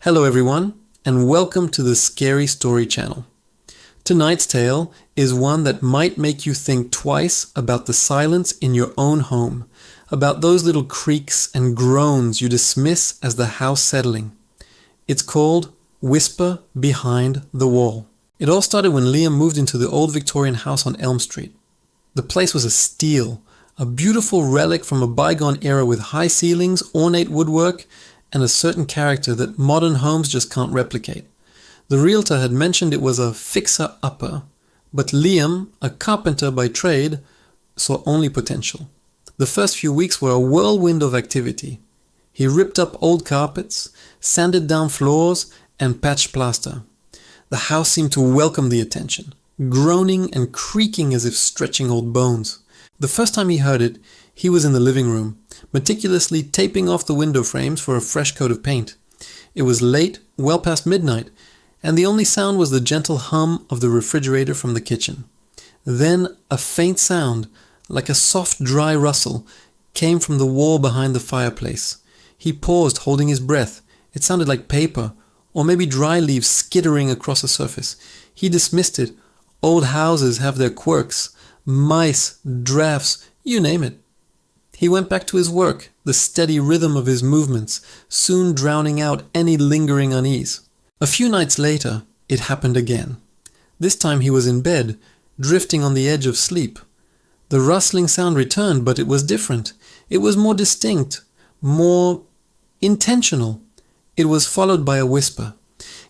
Hello everyone, and welcome to the Scary Story channel. Tonight's tale is one that might make you think twice about the silence in your own home, about those little creaks and groans you dismiss as the house settling. It's called Whisper Behind the Wall. It all started when Liam moved into the old Victorian house on Elm Street. The place was a steal, a beautiful relic from a bygone era with high ceilings, ornate woodwork, and a certain character that modern homes just can't replicate. The realtor had mentioned it was a fixer-upper, but Liam, a carpenter by trade, saw only potential. The first few weeks were a whirlwind of activity. He ripped up old carpets, sanded down floors, and patched plaster. The house seemed to welcome the attention, groaning and creaking as if stretching old bones. The first time he heard it, he was in the living room, meticulously taping off the window frames for a fresh coat of paint. It was late, well past midnight, and the only sound was the gentle hum of the refrigerator from the kitchen. Then a faint sound, like a soft dry rustle, came from the wall behind the fireplace. He paused, holding his breath. It sounded like paper, or maybe dry leaves skittering across a surface. He dismissed it. Old houses have their quirks. Mice, drafts, you name it. He went back to his work, the steady rhythm of his movements, soon drowning out any lingering unease. A few nights later, it happened again. This time he was in bed, drifting on the edge of sleep. The rustling sound returned, but it was different. It was more distinct, more intentional. It was followed by a whisper.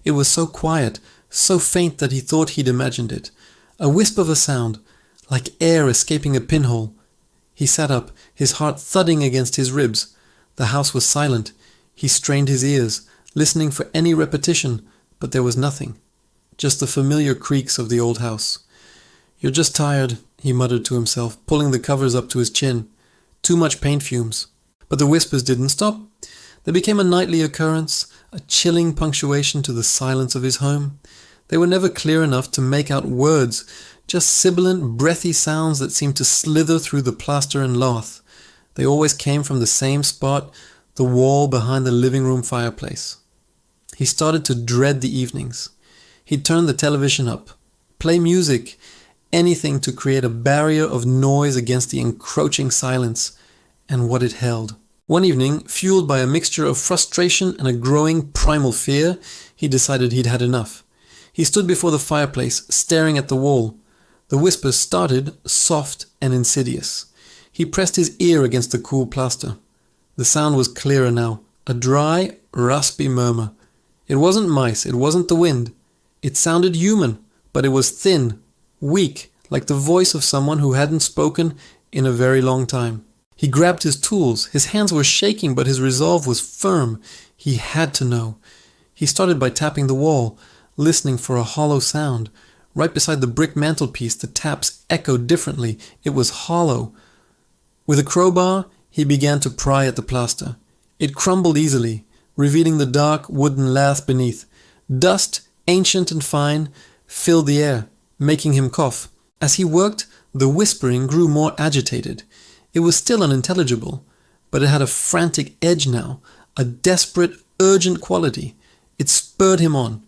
It was so quiet, so faint that he thought he'd imagined it. A wisp of a sound, like air escaping a pinhole. He sat up, his heart thudding against his ribs. The house was silent. He strained his ears, listening for any repetition, but there was nothing. Just the familiar creaks of the old house. "You're just tired," he muttered to himself, pulling the covers up to his chin. Too much paint fumes. But the whispers didn't stop. They became a nightly occurrence, a chilling punctuation to the silence of his home. They were never clear enough to make out words, just sibilant, breathy sounds that seemed to slither through the plaster and lath. They always came from the same spot, the wall behind the living room fireplace. He started to dread the evenings. He'd turn the television up, play music, anything to create a barrier of noise against the encroaching silence and what it held. One evening, fueled by a mixture of frustration and a growing primal fear, he decided he'd had enough. He stood before the fireplace, staring at the wall. The whispers started, soft and insidious. He pressed his ear against the cool plaster. The sound was clearer now, a dry, raspy murmur. It wasn't mice, it wasn't the wind. It sounded human, but it was thin, weak, like the voice of someone who hadn't spoken in a very long time. He grabbed his tools. His hands were shaking, but his resolve was firm. He had to know. He started by tapping the wall, listening for a hollow sound. Right beside the brick mantelpiece, the taps echoed differently. It was hollow. With a crowbar, he began to pry at the plaster. It crumbled easily, revealing the dark wooden lath beneath. Dust, ancient and fine, filled the air, making him cough. As he worked, the whispering grew more agitated. It was still unintelligible, but it had a frantic edge now, a desperate, urgent quality. It spurred him on.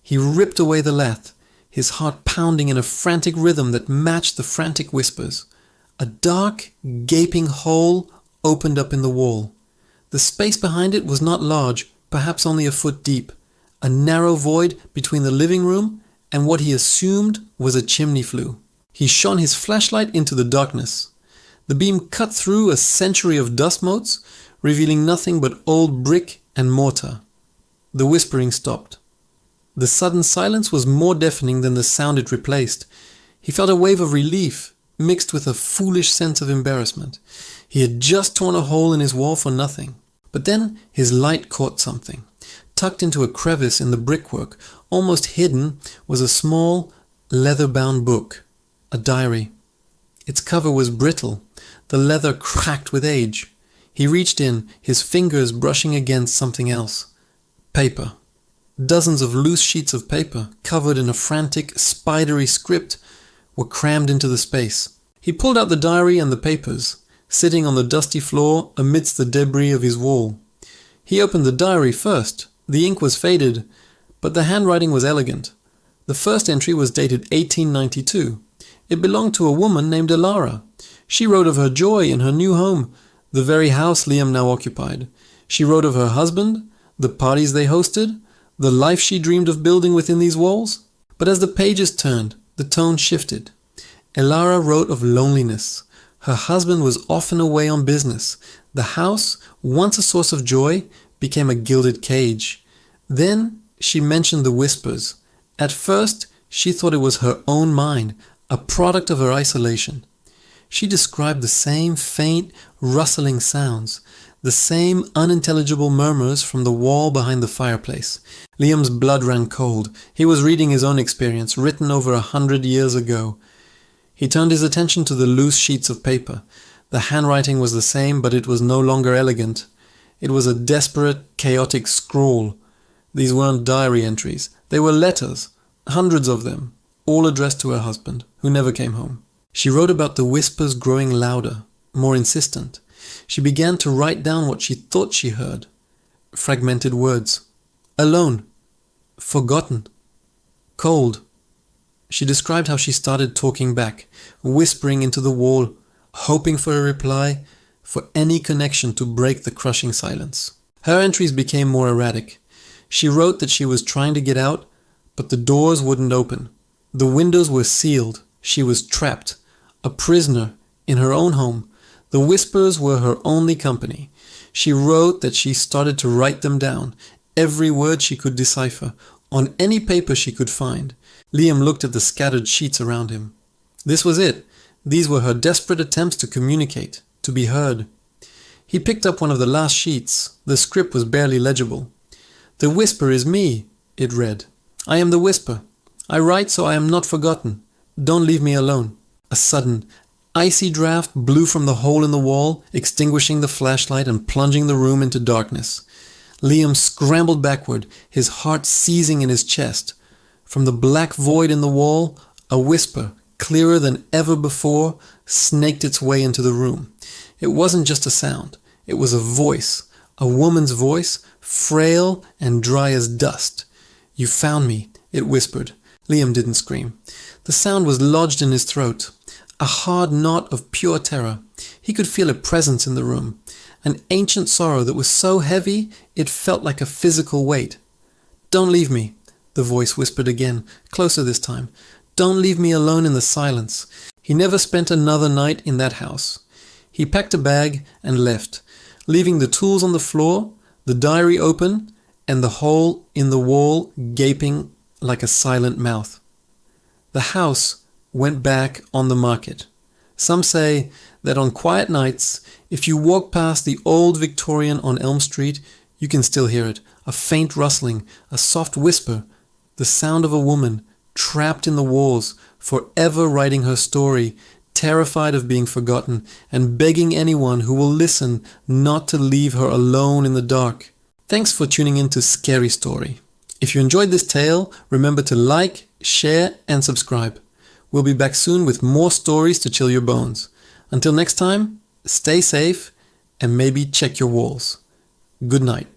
He ripped away the lath, his heart pounding in a frantic rhythm that matched the frantic whispers. A dark, gaping hole opened up in the wall. The space behind it was not large, perhaps only a foot deep, a narrow void between the living room and what he assumed was a chimney flue. He shone his flashlight into the darkness. The beam cut through a century of dust motes, revealing nothing but old brick and mortar. The whispering stopped. The sudden silence was more deafening than the sound it replaced. He felt a wave of relief, mixed with a foolish sense of embarrassment. He had just torn a hole in his wall for nothing. But then his light caught something. Tucked into a crevice in the brickwork, almost hidden, was a small, leather-bound book, a diary. Its cover was brittle, the leather cracked with age. He reached in, his fingers brushing against something else. Paper. Dozens of loose sheets of paper, covered in a frantic, spidery script, were crammed into the space. He pulled out the diary and the papers, sitting on the dusty floor amidst the debris of his wall. He opened the diary first, The ink was faded, but the handwriting was elegant. The first entry was dated 1892. It belonged to a woman named Elara. She wrote of her joy in her new home, the very house Liam now occupied. She wrote of her husband, the parties they hosted, the life she dreamed of building within these walls. But as the pages turned, the tone shifted. Elara wrote of loneliness. Her husband was often away on business. The house, once a source of joy, became a gilded cage. Then she mentioned the whispers. At first, she thought it was her own mind, a product of her isolation. She described the same faint, rustling sounds, the same unintelligible murmurs from the wall behind the fireplace. Liam's blood ran cold. He was reading his own experience, written over 100 years ago. He turned his attention to the loose sheets of paper. The handwriting was the same, but it was no longer elegant. It was a desperate, chaotic scrawl. These weren't diary entries. They were letters, hundreds of them, all addressed to her husband, who never came home. She wrote about the whispers growing louder, more insistent. She began to write down what she thought she heard. Fragmented words. Alone. Forgotten. Cold. She described how she started talking back, whispering into the wall, hoping for a reply, for any connection to break the crushing silence. Her entries became more erratic. She wrote that she was trying to get out, but the doors wouldn't open. The windows were sealed. She was trapped, a prisoner in her own home. The whispers were her only company. She wrote that she started to write them down, every word she could decipher, on any paper she could find. Liam looked at the scattered sheets around him. This was it. These were her desperate attempts to communicate, to be heard. He picked up one of the last sheets. The script was barely legible. "The whisper is me," it read. "I am the whisper. I write so I am not forgotten. Don't leave me alone." A sudden, icy draft blew from the hole in the wall, extinguishing the flashlight and plunging the room into darkness. Liam scrambled backward, his heart seizing in his chest. From the black void in the wall, a whisper, clearer than ever before, snaked its way into the room. It wasn't just a sound. It was a voice, a woman's voice, frail and dry as dust. "You found me," it whispered. Liam didn't scream. The sound was lodged in his throat, a hard knot of pure terror. He could feel a presence in the room, an ancient sorrow that was so heavy it felt like a physical weight. "Don't leave me," the voice whispered again, closer this time. "Don't leave me alone in the silence." He never spent another night in that house. He packed a bag and left, leaving the tools on the floor, the diary open, and the hole in the wall gaping like a silent mouth. The house went back on the market. Some say that on quiet nights, if you walk past the old Victorian on Elm Street, you can still hear it, a faint rustling, a soft whisper, the sound of a woman trapped in the walls, forever writing her story, terrified of being forgotten, and begging anyone who will listen not to leave her alone in the dark. Thanks for tuning in to Scary Story. If you enjoyed this tale, remember to like, share, and subscribe. We'll be back soon with more stories to chill your bones. Until next time, stay safe and maybe check your walls. Good night.